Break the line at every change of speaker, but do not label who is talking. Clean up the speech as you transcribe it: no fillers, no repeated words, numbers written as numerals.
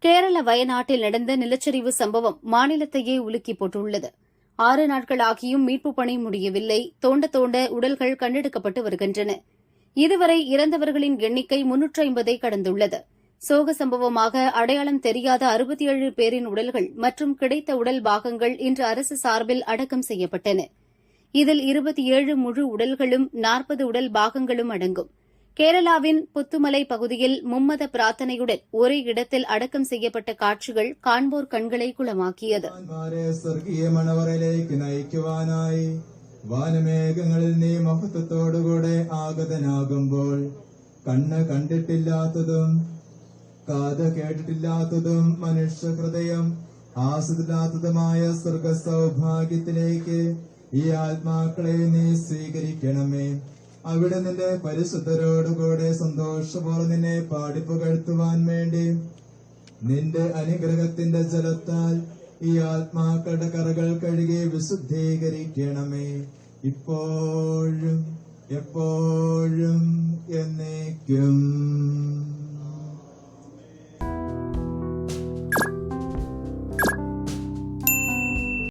கேரள வயநாட்டில் நடந்த நிலச்சரிவு சம்பவம் மாநிலத்தையே உலுக்கி போட்டுள்ளது. 6 நாட்களாகியும் மீட்புப் பணி முடியவில்லை. தோண்ட தோண்ட உடல்கள் கண்டெடுக்கப்பட்டு வருகின்றன. இதுவரை இறந்தவர்களின் எண்ணிக்கை 350 கடந்துள்ளது. சோக சம்பவமாக அடையாளம் தெரியாத 67 பேரின் உடல்கள் மற்றும் கிடைத்த உடல் பாகங்கள் இன்று அரசு சார்பில் அடக்கம் செய்யப்பட்டன. இதில் 27 முழு உடல்களும் 40 உடல் பாகங்களும் அடங்கும். கேரளாவின் புத்துமலை பகுதியில் மும்மத பிரார்த்தனையுடன் ஒரே இடத்தில் அடக்கம் செய்யப்பட்ட காட்சிகள் காண்போர் கண்களை குளமாக்கியது.
വാനമേഘങ്ങളിൽ നീ മഹത്വത്തോടുകൂടെ ആഗതനാകുമ്പോൾ കണ്ണ് കണ്ടിട്ടില്ലാത്തതും കാത് കേട്ടിട്ടില്ലാത്തതും മനുഷ്യ ഹൃദയം ആസ്വദില്ലാത്തതുമായ സ്വർഗ സൗഭാഗ്യത്തിലേക്ക് ഈ ആത്മാക്കളെ നീ സ്വീകരിക്കണമേ. അവിടെ നിന്റെ പരിശുദ്ധരോടുകൂടെ സന്തോഷപൂർവ്വം നിന്നെ പാടിപ്പുകഴ്ത്തുവാൻ വേണ്ടി നിന്റെ അനുഗ്രഹത്തിന്റെ ജലത്താൽ ഈ ആത്മാക്കളുടെ കറകൾ കഴുകി വിശുദ്ധീകരിക്കണമേ. ഇപ്പോഴും എപ്പോഴും എന്നേക്കും.